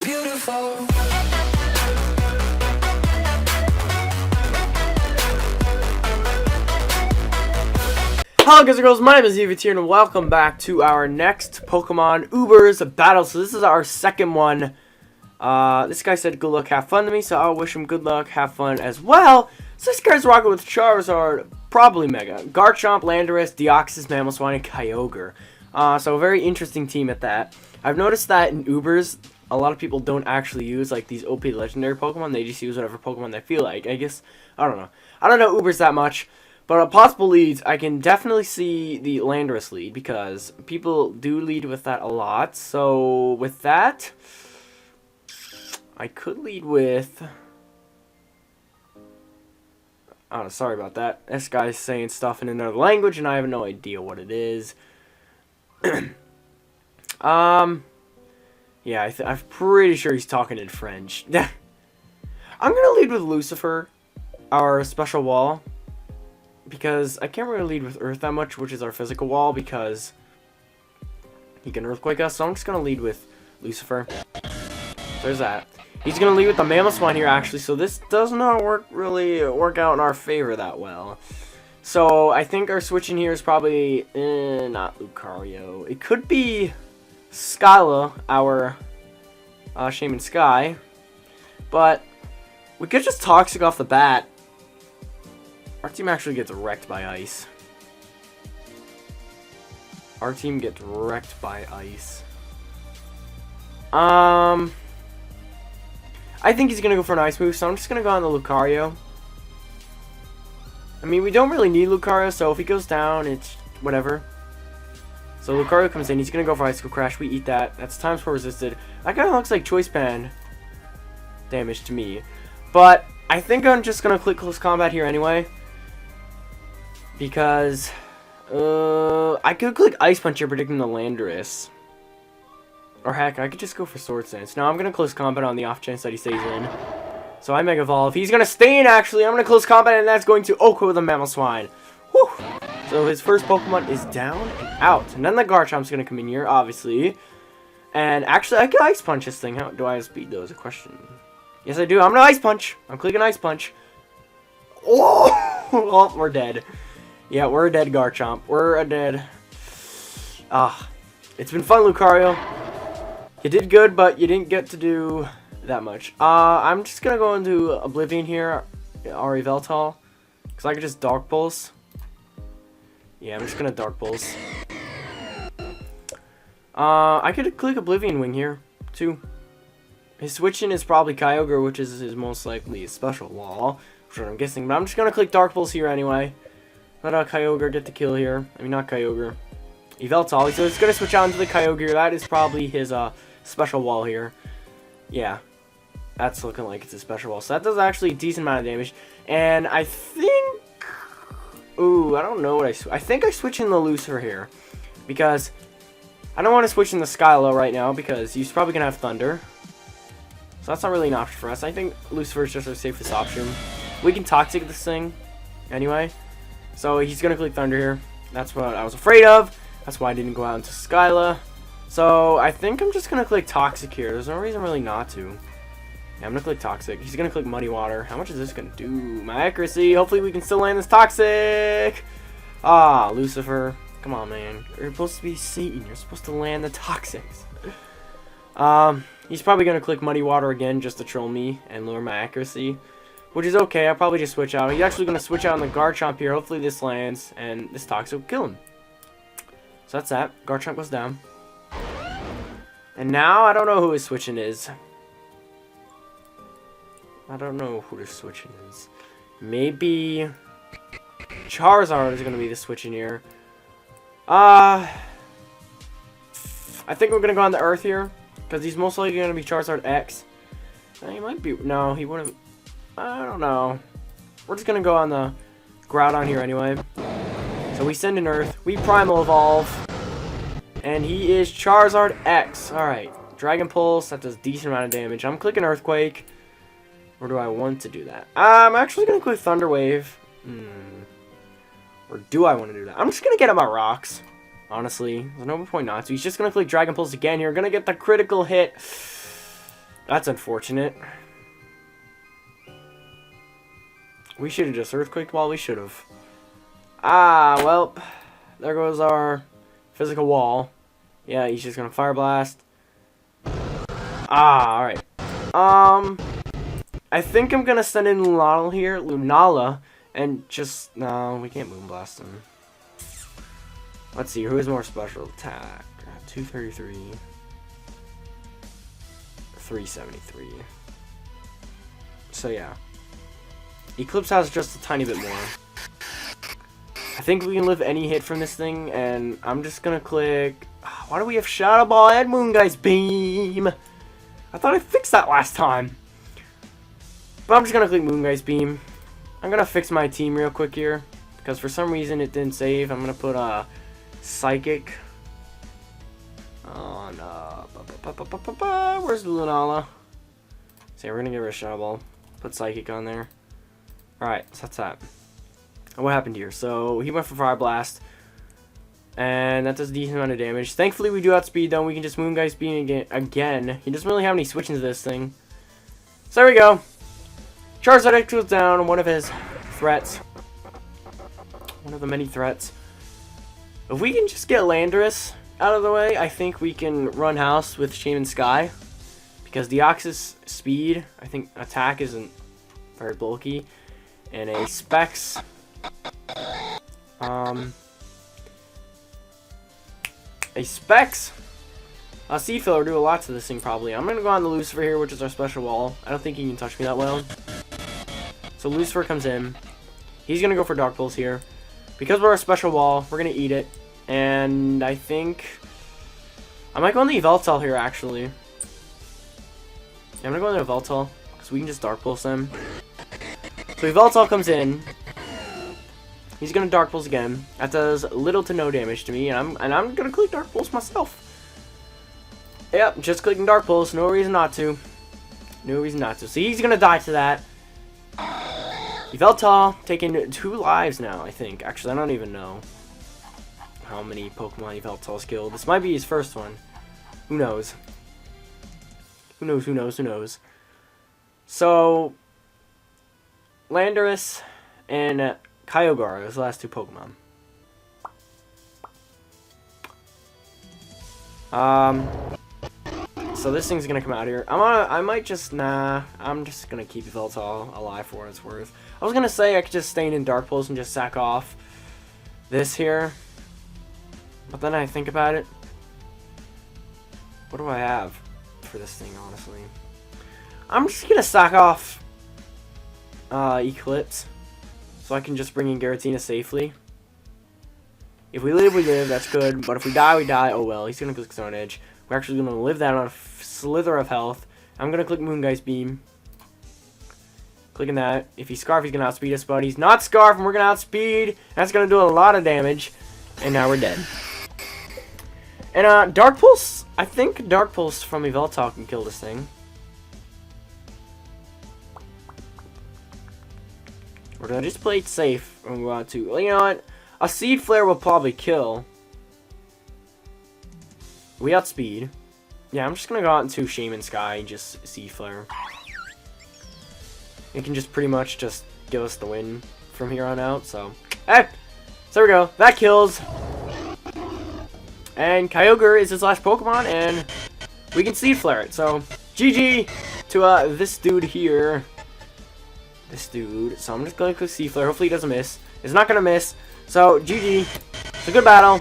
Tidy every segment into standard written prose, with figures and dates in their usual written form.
beautiful. Hello guys and girls, my name is Levitee and welcome back to our next Pokemon Uber's battle. So this is our second one. This guy said good luck, have fun to me, so I'll wish him good luck, have fun as well. So this guy's rocking with Charizard, probably Mega, Garchomp, Landorus, Deoxys, Mamoswine, and Kyogre. So a very interesting team at that. I've noticed that in Ubers, a lot of people don't actually use like these OP legendary Pokemon. They just use whatever Pokemon they feel like. I guess, I don't know. I don't know Ubers that much. But possible leads, I can definitely see the Landorus lead because people do lead with that a lot. So with that, I could lead with... Oh, sorry about that. This guy's saying stuff in another language and I have no idea what it is. Yeah, I'm pretty sure he's talking in French. I'm gonna lead with Lucifer, our special wall. Because I can't really lead with Earth that much, which is our physical wall, because he can Earthquake us. So I'm just going to lead with Lucifer. There's that. He's going to lead with the Mamoswine here, actually. So this does not really work out in our favor that well. So I think our switch in here is probably not Lucario. It could be Skyla, our Shaman Sky. But we could just Toxic off the bat. Our team actually gets wrecked by ice. Our team gets wrecked by ice. I think he's gonna go for an ice move, so I'm just gonna go on the Lucario. I mean, we don't really need Lucario, so if he goes down, it's whatever. So Lucario comes in, he's gonna go for Ice Cold Crash. We eat that. That's times 4 resisted. That kind of looks like Choice Band damage to me. But I think I'm just gonna click Close Combat here anyway. Because I could click Ice Punch here predicting the Landorus. Or heck, I could just go for Sword Stance. No, I'm going to Close Combat on the off chance that he stays in. So I Mega Evolve. He's going to stay in actually. I'm going to Close Combat and that's going to Oko with a Mamoswine. Whew. So his first Pokemon is down and out. And then the Garchomp's going to come in here, obviously. And actually, I can Ice Punch this thing. How do I speed though is a question. Yes, I do. I'm going to Ice Punch. I'm clicking Ice Punch. Oh, oh, we're dead. Yeah, we're a dead Garchomp. We're a dead. It's been fun, Lucario. You did good, but you didn't get to do that much. I'm just gonna go into Oblivion here, our Yveltal, because I could just Dark Pulse. Yeah, I'm just gonna Dark Pulse. I could click Oblivion Wing here, too. His switch-in is probably Kyogre, which is his most likely special wall, which is what I'm guessing. But I'm just gonna click Dark Pulse here anyway. Let Kyogre get the kill here. I mean, not Kyogre. Yveltal. So he's going to switch out into the Kyogre. That is probably his special wall here. Yeah. That's looking like it's a special wall. So that does actually a decent amount of damage. And I think... Ooh, I don't know what I think I switch in the Lucifer here. Because I don't want to switch in the Skyla right now. Because he's probably going to have Thunder. So that's not really an option for us. I think Lucifer is just our safest option. We can Toxic this thing. Anyway. So he's going to click Thunder here. That's what I was afraid of. That's why I didn't go out into Skyla. So I think I'm just going to click Toxic here. There's no reason really not to. Yeah, I'm going to click Toxic. He's going to click Muddy Water. How much is this going to do? My accuracy. Hopefully we can still land this Toxic. Ah, Lucifer. Come on, man. You're supposed to be Satan. You're supposed to land the Toxics. He's probably going to click Muddy Water again just to troll me and lower my accuracy. Which is okay, I'll probably just switch out. He's actually going to switch out on the Garchomp here. Hopefully this lands, and this Toxic will kill him. So that's that. Garchomp goes down. And now, I don't know who his switching is. I don't know who the switching is. Maybe Charizard is going to be the switching here. I think we're going to go on the Earth here. Because he's most likely going to be Charizard X. He might be... No, he wouldn't... I don't know. We're just going to go on the Groudon here anyway. So we send an Earth. We Primal Evolve. And he is Charizard X. Alright. Dragon Pulse. That does a decent amount of damage. I'm clicking Earthquake. Or do I want to do that? I'm actually going to click Thunder Wave. Or do I want to do that? I'm just going to get him my rocks. Honestly. There's no point not to. He's just going to click Dragon Pulse again here. Going to get the critical hit. That's unfortunate. We should have just Earthquaked Wall. We should have. Ah, well. There goes our physical wall. Yeah, he's just gonna Fire Blast. Ah, alright. I think I'm gonna send in Lunala and just... No, we can't Moonblast him. Let's see, who has more special attack? 233. 373. So yeah. Eclipse has just a tiny bit more. I think we can live any hit from this thing, and I'm just gonna click... Why do we have Shadow Ball and Moongeist Beam? I thought I fixed that last time. But I'm just gonna click Moongeist Beam. I'm gonna fix my team real quick here, because for some reason it didn't save. I'm gonna put Psychic on where's Lunala? So we're gonna get rid of Shadow Ball. Put Psychic on there. Alright, so that's that. And what happened here? So he went for Fire Blast. And that does a decent amount of damage. Thankfully we do outspeed though. We can just Moongeist Beam again. He doesn't really have any switch into this thing. So there we go. Charizard goes down. One of his threats. One of the many threats. If we can just get Landorus out of the way, I think we can run house with Shaman Sky. Because Deoxys speed, I think attack isn't very bulky. And a Specs. A Sea Filler do a lot to this thing probably. I'm gonna go on the Lucifer here, which is our special wall. I don't think he can touch me that well. So Lucifer comes in. He's gonna go for Dark Pulse here. Because we're a special wall, we're gonna eat it. And I think I might go on the Yveltal here actually. Yeah, I'm gonna go on the Yveltal because we can just Dark Pulse them. So Yveltal comes in. He's gonna Dark Pulse again. That does little to no damage to me, and I'm gonna click Dark Pulse myself. Yep, just clicking Dark Pulse. No reason not to. No reason not to. So he's gonna die to that. Yveltal taking 2 lives now, I think. Actually, I don't even know how many Pokemon Yveltal's killed. This might be his first one. Who knows? Who knows? Who knows? Who knows? So Landorus and Kyogre are his last 2 Pokemon. So this thing's gonna come out here. I might just, I'm just gonna keep Yveltal alive for what it's worth. I was gonna say I could just stay in Dark Pulse and just sack off this here. But then I think about it. What do I have for this thing, honestly? I'm just gonna sack off Eclipse. So I can just bring in Giratina safely. If we live, we live. That's good. But if we die, we die. Oh well. He's going to click Stone Edge. We're actually going to live that on a slither of health. I'm going to click Moongeist Beam. Clicking that. If he's Scarf, he's going to outspeed us. But he's not Scarf, and we're going to outspeed. That's going to do a lot of damage. And now we're dead. And Dark Pulse. I think Dark Pulse from Yveltal can kill this thing. We're gonna just play it safe when we want to. Well, you know what? A Seed Flare will probably kill. We outspeed. Yeah, I'm just gonna go out into Shaman Sky and just Seed Flare. It can just pretty much just give us the win from here on out. So, hey, so there we go. That kills. And Kyogre is his last Pokemon, and we can Seed Flare it. So, GG to this dude here. This dude. So I'm just going to click Sea Flare. Hopefully he doesn't miss. It's not going to miss. So GG. It's a good battle.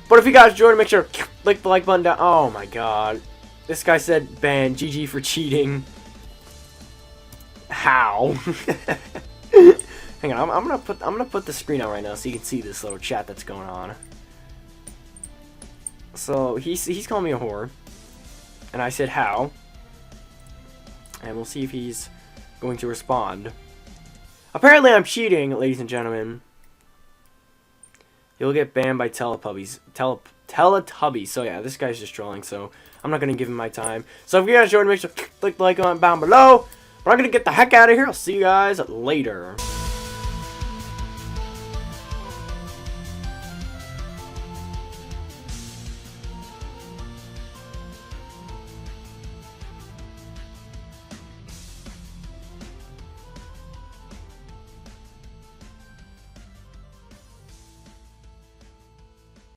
But if you guys enjoyed, make sure to click the like button down. Oh my god. This guy said ban. GG for cheating. How? Hang on. I'm gonna put the screen out right now so you can see this little chat that's going on. So he's calling me a whore. And I said how. And we'll see if he's going to respond. Apparently I'm cheating, ladies and gentlemen. He'll get banned by Teletubbies. Teletubbies. So yeah, this guy's just trolling, so I'm not going to give him my time. So if you guys enjoyed, make sure to click the like button down below. But I'm going to get the heck out of here. I'll see you guys later.